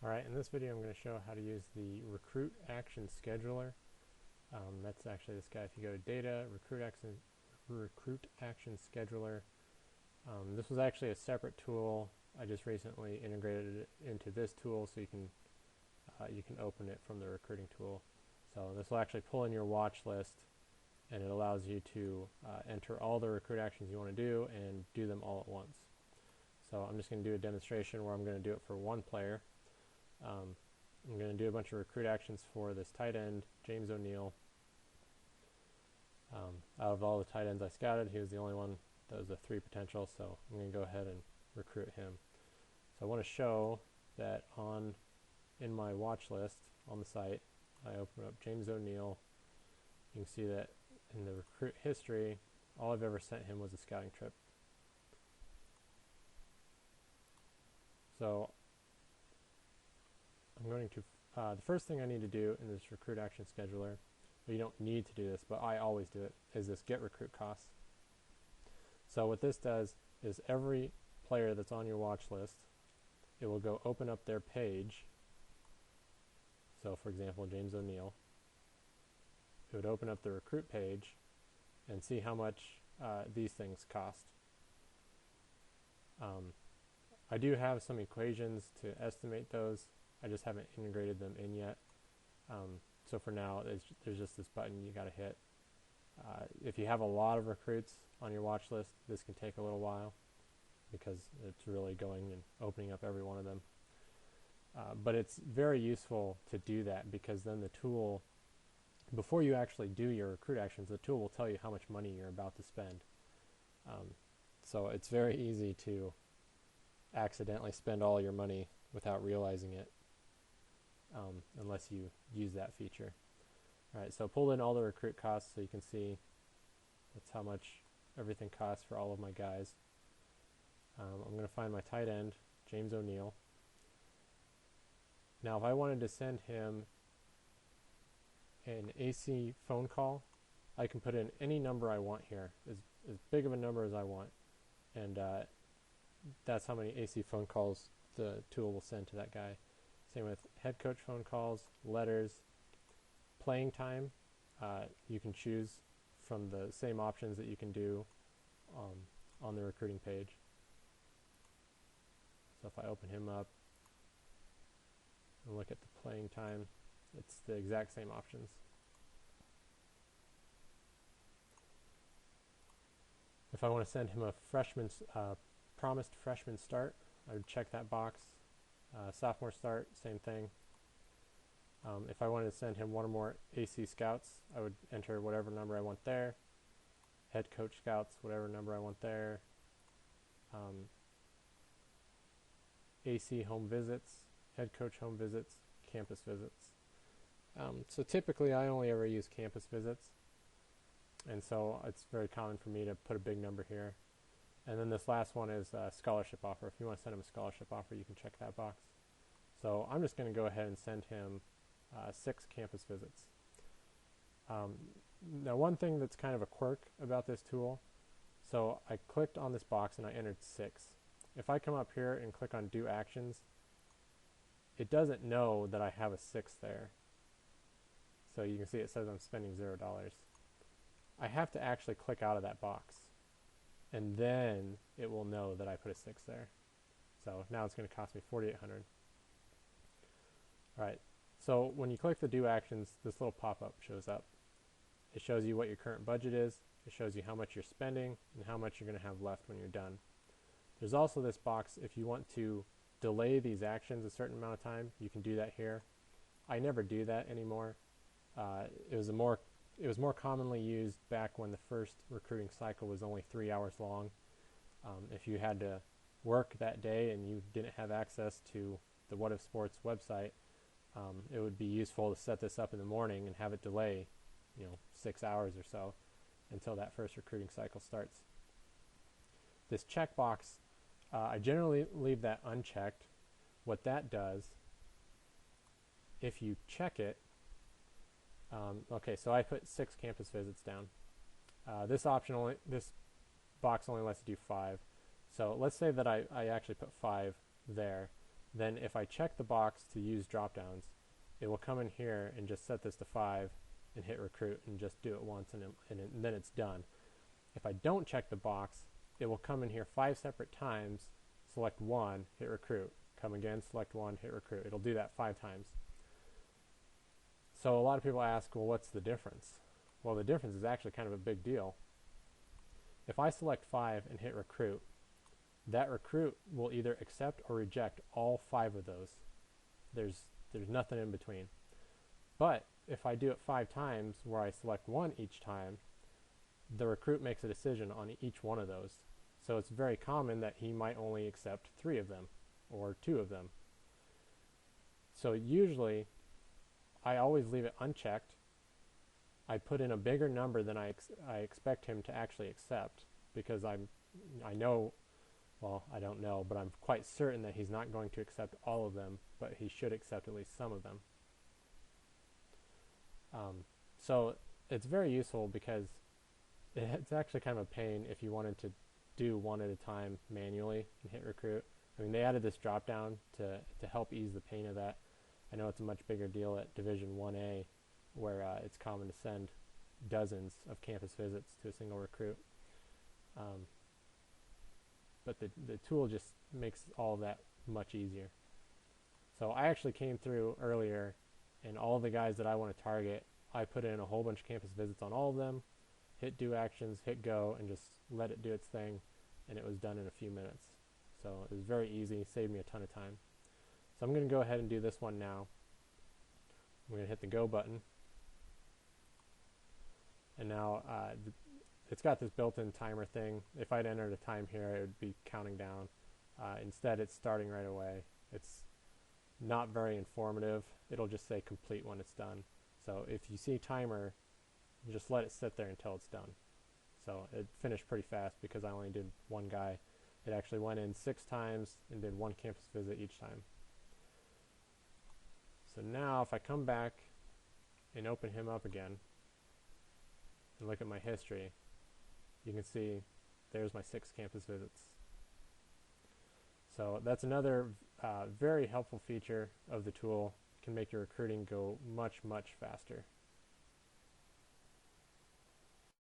Alright, in this video I'm going to show how to use the Recruit Action Scheduler. That's actually this guy. If you go to Data, Recruit Action Scheduler. This was actually a separate tool. I just recently integrated it into this tool so you can open it from the recruiting tool. So this will actually pull in your watch list, and it allows you to enter all the recruit actions you want to do and do them all at once. So I'm just going to do a demonstration where I'm going to do it for one player. I'm going to do a bunch of recruit actions for this tight end, James O'Neill. Out of all the tight ends I scouted, he was the only one that was a 3 potential, so I'm going to go ahead and recruit him. So I want to show that in my watch list on the site, I open up James O'Neill. You can see that in the recruit history, all I've ever sent him was a scouting trip. So I'm going to, the first thing I need to do in this recruit action scheduler, well, you don't need to do this, but I always do it, is this get recruit costs. So what this does is every player that's on your watch list, it will go open up their page. So for example, James O'Neill, it would open up the recruit page and see how much these things cost. I do have some equations to estimate those. I just haven't integrated them in yet. So for now, there's just this button you got to hit. If you have a lot of recruits on your watch list, this can take a little while because it's really going and opening up every one of them. But it's very useful to do that, because then the tool, before you actually do your recruit actions, the tool will tell you how much money you're about to spend. So it's very easy to accidentally spend all your money without realizing it, unless you use that feature. Alright, so pulled in all the recruit costs so you can see that's how much everything costs for all of my guys. I'm going to find my tight end, James O'Neill. Now if I wanted to send him an AC phone call, I can put in any number I want here, as big of a number as I want, and that's how many AC phone calls the tool will send to that guy. Same with head coach phone calls, letters, playing time. You can choose from the same options that you can do on the recruiting page. So if I open him up and look at the playing time, it's the exact same options. If I want to send him a promised freshman start, I would check that box. Sophomore start, same thing. If I wanted to send him one or more AC scouts, I would enter whatever number I want there. Head coach scouts, whatever number I want there. AC home visits, head coach home visits, campus visits. So typically I only ever use campus visits, and so it's very common for me to put a big number here. And then this last one is a scholarship offer. If you want to send him a scholarship offer, you can check that box. So I'm just going to go ahead and send him 6 campus visits. Now one thing that's kind of a quirk about this tool, so I clicked on this box and I entered 6. If I come up here and click on do actions, it doesn't know that I have a 6 there. So you can see it says I'm spending $0. I have to actually click out of that box, and then it will know that I put a 6 there. So now it's going to cost me $4,800. Alright, so when you click the do actions, this little pop-up shows up. It shows you what your current budget is, it shows you how much you're spending, and how much you're going to have left when you're done. There's also this box, if you want to delay these actions a certain amount of time, you can do that here. I never do that anymore. It was more commonly used back when the first recruiting cycle was only 3 hours long. If you had to work that day and you didn't have access to the What If Sports website, it would be useful to set this up in the morning and have it delay, 6 hours or so until that first recruiting cycle starts. This checkbox, I generally leave that unchecked. What that does, if you check it, okay, so I put 6 campus visits down. This box only lets you do 5. So let's say that I actually put 5 there. then if I check the box to use drop-downs, it will come in here and just set this to 5 and hit recruit and just do it once, and then it's done. If I don't check the box, it will come in here 5 separate times, select 1, hit recruit, come again, select 1, hit recruit. It'll do that 5 times. So a lot of people ask, well, what's the difference? Well, the difference is actually kind of a big deal. If I select 5 and hit recruit, that recruit will either accept or reject all 5 of those. There's nothing in between. But if I do it 5 times where I select 1 each time, the recruit makes a decision on each one of those. So it's very common that he might only accept 3 of them or 2 of them. So usually I always leave it unchecked. I put in a bigger number than I expect him to actually accept, because I know, well, I don't know, but I'm quite certain that he's not going to accept all of them, but he should accept at least some of them. So it's very useful, because it's actually kind of a pain if you wanted to do one at a time manually and hit recruit. I mean, they added this drop down to help ease the pain of that. I know it's a much bigger deal at Division 1A, where it's common to send dozens of campus visits to a single recruit. But the tool just makes all of that much easier. So I actually came through earlier, and all the guys that I want to target, I put in a whole bunch of campus visits on all of them, hit do actions, hit go, and just let it do its thing, and it was done in a few minutes. So it was very easy, saved me a ton of time. So I'm going to go ahead and do this one now. I'm going to hit the go button. And now it's got this built-in timer thing. If I'd entered a time here, it would be counting down. Instead, it's starting right away. It's not very informative. It'll just say complete when it's done. So if you see timer, just let it sit there until it's done. So it finished pretty fast because I only did one guy. It actually went in 6 times and did 1 campus visit each time. So now if I come back and open him up again and look at my history, you can see there's my 6 campus visits. So that's another very helpful feature of the tool. It can make your recruiting go much, much faster.